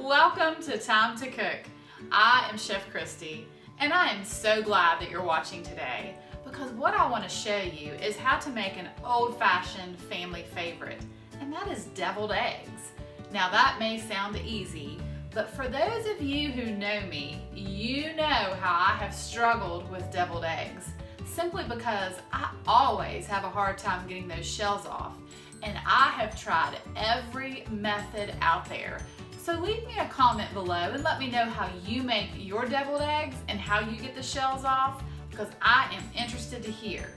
Welcome to Time to Cook. I am Chef Christy, and I am so glad that you're watching today because what I want to show you is how to make an old-fashioned family favorite, and that is deviled eggs. Now that may sound easy, but for those of you who know me, you know how I have struggled with deviled eggs, simply because I always have a hard time getting those shells off, and I have tried every method out there. So leave me a comment below and let me know how you make your deviled eggs and how you get the shells off, because I am interested to hear.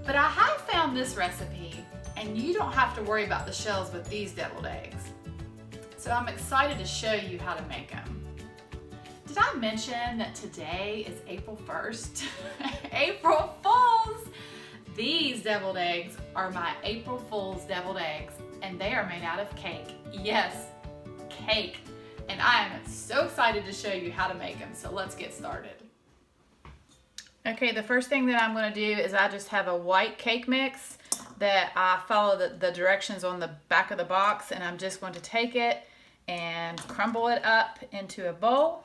But I have found this recipe and you don't have to worry about the shells with these deviled eggs. So I'm excited to show you how to make them. Did I mention that today is April 1st? April Fools! These deviled eggs are my April Fool's deviled eggs, and they are made out of cake. Yes, cake. And I am so excited to show you how to make them, so let's get started. Okay, the first thing that I'm going to do is I just have a white cake mix that I follow the directions on the back of the box, and I'm just going to take it and crumble it up into a bowl.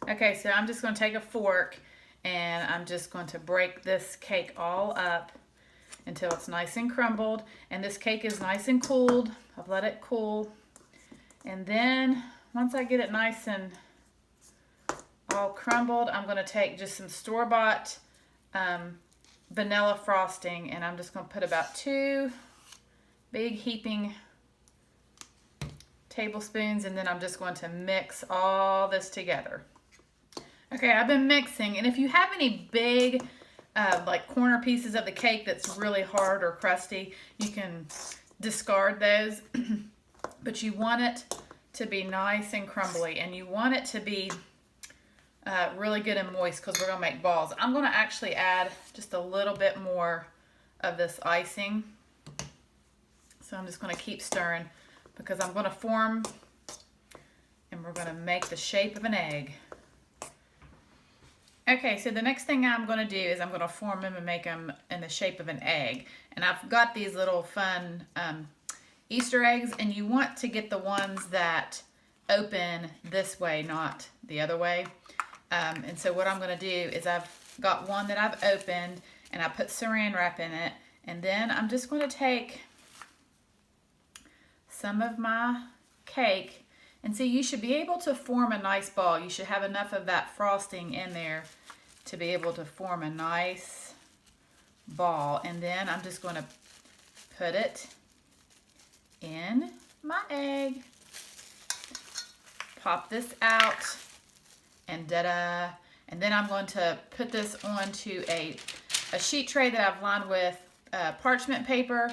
Okay, so I'm just going to take a fork and I'm just going to break this cake all up until it's nice and crumbled. And this cake is nice and cooled. I've let it cool. And then once I get it nice and all crumbled, I'm going to take just some store-bought vanilla frosting, and I'm just going to put about 2 big heaping tablespoons, and then I'm just going to mix all this together. Okay, I've been mixing, and if you have any big like corner pieces of the cake that's really hard or crusty, you can discard those. But you want it to be nice and crumbly, and you want it to be really good and moist because we're going to make balls. I'm going to actually add just a little bit more of this icing. So I'm just going to keep stirring because I'm going to form, and we're going to make the shape of an egg. Okay, so the next thing I'm going to do is I'm going to form them and make them in the shape of an egg. And I've got these little fun Easter eggs, and you want to get the ones that open this way, not the other way. And so what I'm going to do is I've got one that I've opened, and I put saran wrap in it. And then I'm just going to take some of my cake. And so you should be able to form a nice ball. You should have enough of that frosting in there to be able to form a nice ball. And then I'm just going to put it in my egg. Pop this out, and da-da. And then I'm going to put this onto a sheet tray that I've lined with parchment paper.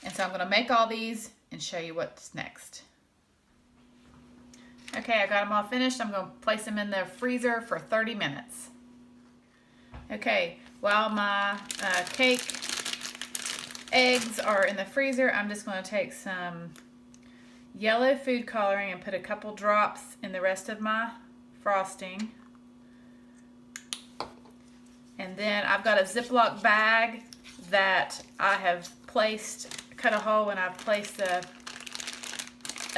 And so I'm going to make all these and show you what's next. Okay, I got them all finished. I'm going to place them in the freezer for 30 minutes. Okay, while my cake eggs are in the freezer, I'm just going to take some yellow food coloring and put a couple drops in the rest of my frosting. And then I've got a Ziplock bag that I have cut a hole, and I've placed a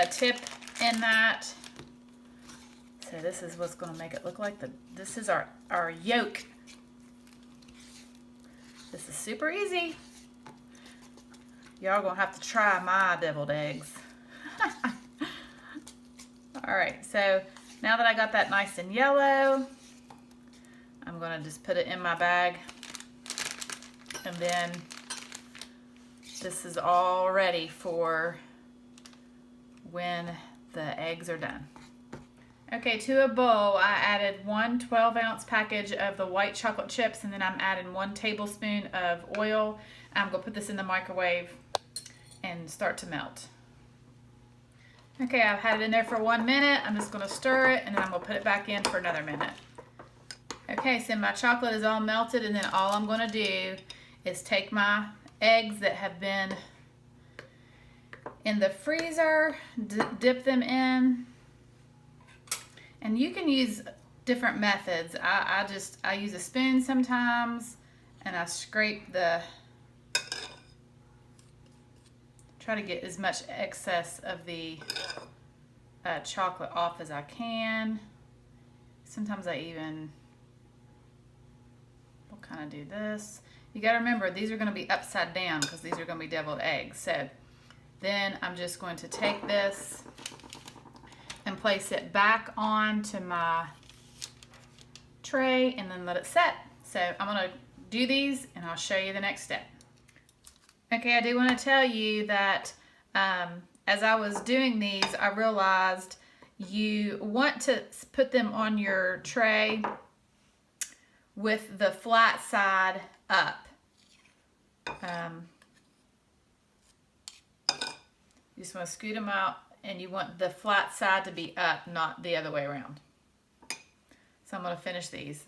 tip in that. So this is what's going to make it look like this is our yolk. This is super easy. Y'all gonna have to try my deviled eggs. All right, so now that I got that nice and yellow, I'm gonna just put it in my bag, and then this is all ready for when the eggs are done. Okay, to a bowl, I added 1 12-ounce package of the white chocolate chips, and then I'm adding 1 tablespoon of oil. I'm going to put this in the microwave and start to melt. Okay, I've had it in there for 1 minute. I'm just going to stir it, and then I'm going to put it back in for another minute. Okay, so my chocolate is all melted, and then all I'm going to do is take my eggs that have been in the freezer, dip them in. And you can use different methods. I use a spoon sometimes, and I scrape try to get as much excess of the chocolate off as I can. Sometimes I even will kind of do this. You got to remember, these are going to be upside down because these are going to be deviled eggs. So then I'm just going to take this and place it back onto my tray and then let it set. So I'm going to do these and I'll show you the next step. Okay, I do want to tell you that as I was doing these, I realized you want to put them on your tray with the flat side up. You just want to scoot them out and you want the flat side to be up, not the other way around. So I'm going to finish these.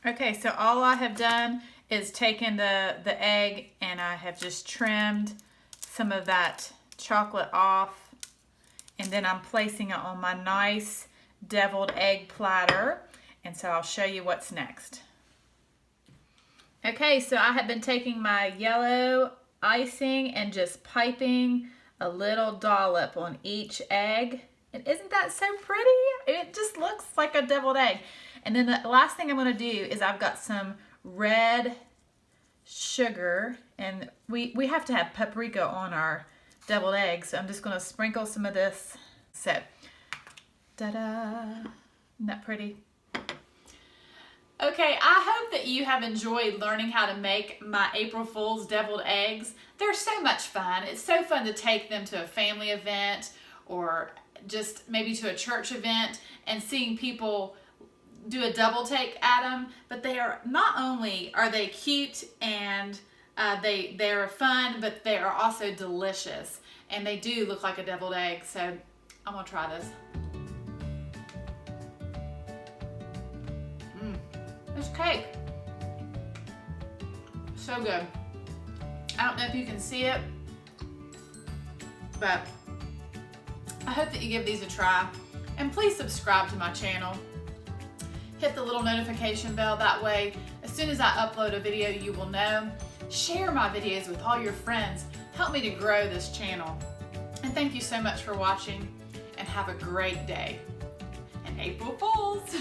Okay, so all I have done is taken the egg and I have just trimmed some of that chocolate off, and then I'm placing it on my nice deviled egg platter, and so I'll show you what's next. Okay, so I have been taking my yellow icing and just piping a little dollop on each egg. And isn't that so pretty? It just looks like a deviled egg. And then the last thing I'm going to do is I've got some red sugar, and we have to have paprika on our deviled eggs, so I'm just going to sprinkle some of this. So, ta-da! Isn't that pretty? Okay, I hope that you have enjoyed learning how to make my April Fool's deviled eggs. They're so much fun. It's so fun to take them to a family event or just maybe to a church event and seeing people do a double take at them. But they are not only are they cute and they're fun, but they are also delicious. And they do look like a deviled egg, so I'm gonna try this. This cake, so good. I don't know if you can see it, but I hope that you give these a try. And please subscribe to my channel. Hit the little notification bell, that way as soon as I upload a video you will know. Share my videos with all your friends. Help me to grow this channel. And thank you so much for watching, and have a great day. And April Fools!